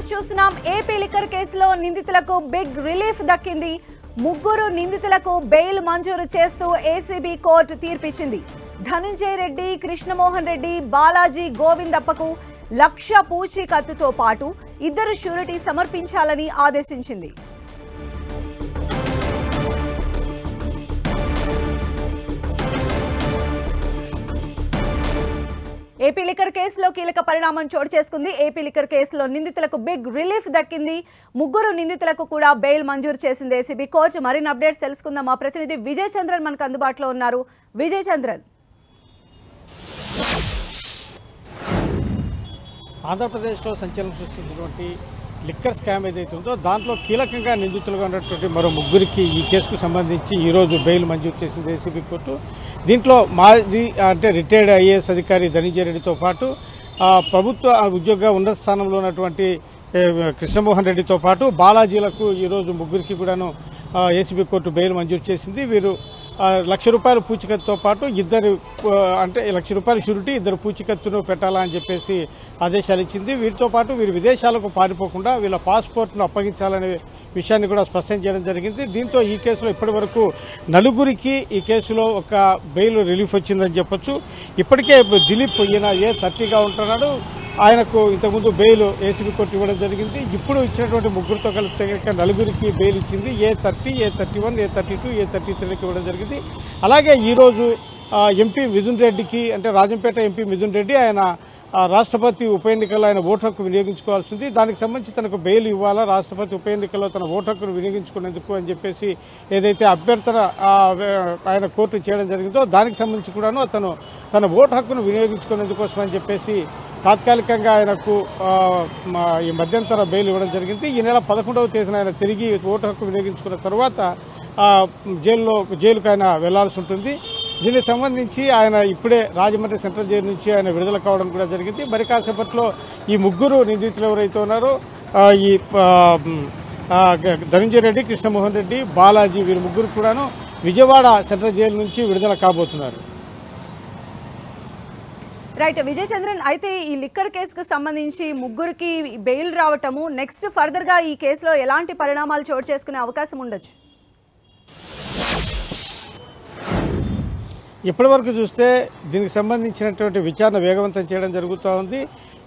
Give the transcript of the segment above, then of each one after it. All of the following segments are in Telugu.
న్యూస్ చూస్తున్నాం. ఏపీ లిక్కర్ కేసులో నిందితులకు బిగ్ రిలీఫ్ దక్కింది. ముగ్గురు నిందితులకు బెయిల్ మంజూరు చేస్తూ ఏసీబీ కోర్టు తీర్పిచ్చింది. ధనంజయ రెడ్డి, కృష్ణమోహన్ రెడ్డి, బాలాజీ గోవిందప్పకు 1,00,000 పూచీకత్తుతో పాటు 2 షూరిటీ సమర్పించాలని ఆదేశించింది. ఏపీ లిక్కర్ కేసులో కీలక పరిణామం చోటు చేసుకుంది. ఏపీ లిక్కర్ కేసులో నిందితులకు బిగ్ రిలీఫ్ దక్కింది. ముగ్గురు నిందితులకు కూడా బెయిల్ మంజూరు చేసింది ఏసీబీ కోర్టు. మరిన్ని అప్డేట్స్ తెలుసుకుందాం. మా ప్రతినిధి విజయ్ చంద్రన్ మనకు అందుబాటులో ఉన్నారు. విజయ్ చంద్రన్, ఆంధ్రప్రదేశ్లో సంచలనం సృష్టించినటువంటి లిక్కర్ స్కామ్ ఏదైతే ఉందో దాంట్లో కీలకంగా నిందితులుగా ఉన్నటువంటి మరో ముగ్గురికి ఈ కేసుకు సంబంధించి ఈరోజు బెయిల్ మంజూరు చేసింది ఏసీబీ కోర్టు. దీంట్లో మాజీ రిటైర్డ్ ఐఏఎస్ అధికారి ధనంజయ రెడ్డితో పాటు ప్రభుత్వ ఉద్యోగ ఉన్నత స్థానంలో ఉన్నటువంటి కృష్ణమోహన్ రెడ్డితో పాటు బాలాజీలకు ఈరోజు ముగ్గురికి కూడాను ఏసీబీ కోర్టు బెయిల్ మంజూరు చేసింది. వీరు 1,00,000 రూపాయల పూచికత్తుతో పాటు 2 1,00,000 రూపాయల షూరిటీ 2 పూచికత్తును పెట్టాలా అని చెప్పేసి ఆదేశాలు ఇచ్చింది. వీరితో పాటు వీరు విదేశాలకు పారిపోకుండా వీళ్ళ పాస్పోర్ట్ను అప్పగించాలనే విషయాన్ని కూడా స్పష్టం చేయడం జరిగింది. దీంతో ఈ కేసులో ఇప్పటి వరకు 4 ఈ కేసులో ఒక బెయిల్ రిలీఫ్ వచ్చిందని చెప్పొచ్చు. ఇప్పటికే దిలీప్ ఈయన A30గా ఉంటున్నాడు. ఆయనకు ఇంతకుముందు బెయిల్ ఏసీబీ కోర్టు ఇవ్వడం జరిగింది. ఇప్పుడు ఇచ్చినటువంటి ముగ్గురితో కలిపితే 4 బెయిల్ ఇచ్చింది. A30, A31, A32, A33కి ఇవ్వడం జరిగింది. అలాగే ఈరోజు ఎంపీ మిథున్ రెడ్డికి, అంటే రాజంపేట ఎంపీ మిథున్ రెడ్డి, ఆయన రాష్ట్రపతి ఉప ఎన్నికల్లో ఆయన ఓటు హక్కు వినియోగించుకోవాల్సింది. దానికి సంబంధించి తనకు బెయిల్ ఇవ్వాలా, రాష్ట్రపతి ఉప ఎన్నికల్లో తన ఓటు హక్కును వినియోగించుకునేందుకు అని చెప్పేసి ఏదైతే అభ్యర్థన ఆయన కోర్టు చేయడం జరిగిందో దానికి సంబంధించి కూడాను అతను తన ఓటు హక్కును వినియోగించుకునేందుకోసం అని చెప్పేసి తాత్కాలికంగా ఆయనకు ఈ మధ్యంతర బెయిల్ ఇవ్వడం జరిగింది. ఈ నెల 11వ తేదీన ఆయన తిరిగి ఓటు హక్కు వినియోగించుకున్న తర్వాత జైలుకు ఆయన వెళ్లాల్సి ఉంటుంది. దీనికి సంబంధించి ఆయన ఇప్పుడే రాజమండ్రి సెంట్రల్ జైలు నుంచి ఆయన విడుదల కావడం కూడా జరిగింది. మరి కాసేపట్లో ఈ ముగ్గురు నిందితులు ఎవరైతే ఉన్నారో ఈ ధనంజయ రెడ్డి, కృష్ణమోహన్ రెడ్డి, బాలాజీ, వీరు ముగ్గురు కూడాను విజయవాడ సెంట్రల్ జైలు నుంచి విడుదల కాబోతున్నారు. రైట్ విజయ్ చంద్రన్, అయితే ఈ లిక్కర్ కేసుకు సంబంధించి ముగ్గురికి బెయిల్ రావటము నెక్స్ట్ ఫర్దర్ గా ఈ కేసులో ఎలాంటి పరిణామాలు చోటు చేసుకునే అవకాశం ఉండొచ్చు? ఇప్పటివరకు చూస్తే దీనికి సంబంధించినటువంటి విచారణ వేగవంతం చేయడం జరుగుతూ ఉంది.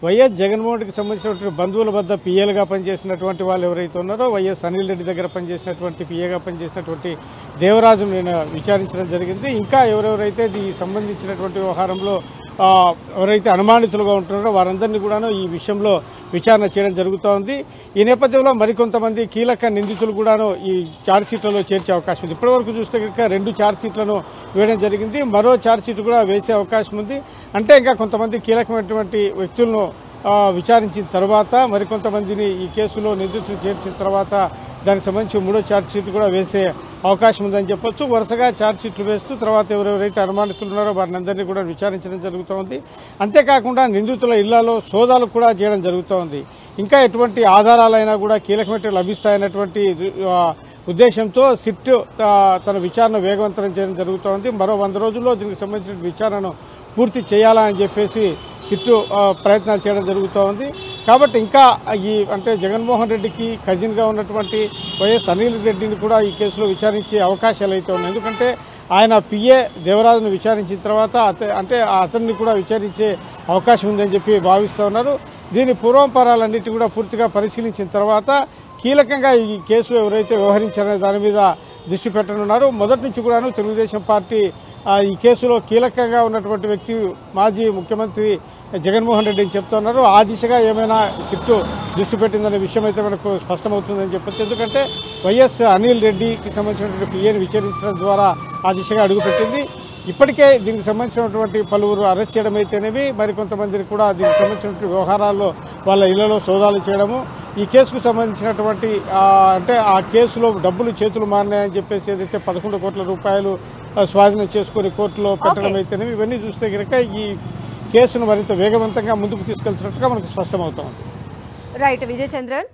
వైఎస్ జగన్మోహన్ రెడ్డికి సంబంధించినటువంటి బంధువుల వద్ద పిఏలుగా పనిచేసినటువంటి వాళ్ళు ఎవరైతే ఉన్నారో వైఎస్ అనిల్ రెడ్డి దగ్గర పనిచేసినటువంటి పిఏగా పనిచేసినటువంటి దేవరాజును నేను విచారించడం జరిగింది. ఇంకా ఎవరెవరైతే ఈ సంబంధించినటువంటి వ్యవహారంలో ఎవరైతే అనుమానితులుగా ఉంటున్నారో వారందరినీ కూడాను ఈ విషయంలో విచారణ చేయడం జరుగుతూ ఉంది. ఈ నేపథ్యంలో మరికొంతమంది కీలక నిందితులు కూడాను ఈ ఛార్జ్షీట్లలో చేర్చే అవకాశం ఉంది. ఇప్పటివరకు చూస్తే కనుక 2 ఛార్జ్షీట్లను వేయడం జరిగింది. మరో ఛార్జ్షీట్ కూడా వేసే అవకాశం ఉంది. అంటే ఇంకా కొంతమంది కీలకమైనటువంటి వ్యక్తులను విచారించిన తర్వాత మరికొంతమందిని ఈ కేసులో నిందితులు చేర్చిన తర్వాత దానికి సంబంధించి 3వ ఛార్జ్షీట్ కూడా వేసే అవకాశం ఉందని చెప్పొచ్చు. వరుసగా ఛార్జ్షీట్లు వేస్తూ తర్వాత ఎవరెవరైతే అనుమానితులు ఉన్నారో వారిని అందరినీ కూడా విచారించడం జరుగుతూ ఉంది. అంతేకాకుండా నిందితుల ఇళ్లలో సోదాలు కూడా చేయడం జరుగుతూ ఉంది. ఇంకా ఎటువంటి ఆధారాలైనా కూడా కీలకమైన లభిస్తాయన్నటువంటి ఉద్దేశంతో సిట్ తన విచారణ వేగవంతం చేయడం జరుగుతోంది. మరో 100 రోజుల్లో దీనికి సంబంధించిన విచారణను పూర్తి చేయాలా అని చెప్పేసి సిట్ ప్రయత్నాలు చేయడం జరుగుతూ ఉంది. కాబట్టి ఇంకా అంటే జగన్మోహన్ రెడ్డికి కజిన్గా ఉన్నటువంటి వైఎస్ అనిల్ రెడ్డిని కూడా ఈ కేసులో విచారించే అవకాశాలు అయితే ఉన్నాయి. ఎందుకంటే ఆయన పిఏ దేవరాజును విచారించిన తర్వాత అతన్ని కూడా విచారించే అవకాశం ఉందని చెప్పి భావిస్తూ ఉన్నారు. దీని పూర్వాపరాలన్నిటి కూడా పూర్తిగా పరిశీలించిన తర్వాత కీలకంగా ఈ కేసులో ఎవరైతే వ్యవహరించారనే దాని మీద దృష్టి పెట్టనున్నారు. మొదటి నుంచి కూడాను తెలుగుదేశం పార్టీ ఈ కేసులో కీలకంగా ఉన్నటువంటి వ్యక్తి మాజీ ముఖ్యమంత్రి జగన్మోహన్ రెడ్డి అని చెప్తున్నారు. ఆ దిశగా ఏమైనా సిట్టు దృష్టి పెట్టిందనే విషయం అయితే మనకు స్పష్టమవుతుందని చెప్పొచ్చు. ఎందుకంటే వైఎస్ అనిల్ రెడ్డికి సంబంధించినటువంటి పిఏని విచారించడం ద్వారా ఆ దిశగా అడుగుపెట్టింది. ఇప్పటికే దీనికి సంబంధించినటువంటి పలువురు అరెస్ట్ చేయడం అయితేనేవి, మరికొంతమందిని కూడా దీనికి సంబంధించినటువంటి వ్యవహారాల్లో వాళ్ళ ఇళ్లలో సోదాలు చేయడము, ఈ కేసుకు సంబంధించినటువంటి అంటే ఆ కేసులో డబ్బులు చేతులు మారినాయని చెప్పేసి ఏదైతే 11 కోట్ల రూపాయలు స్వాధీనం చేసుకుని కోర్టులో పెట్టడం అయితేనేవి, ఇవన్నీ చూస్తే కనుక ఈ కేసును మరింత వేగవంతంగా ముందుకు తీసుకెళ్తున్నట్టుగా మనకు స్పష్టమవుతోంది. రైట్ విజయ్ చంద్రన్.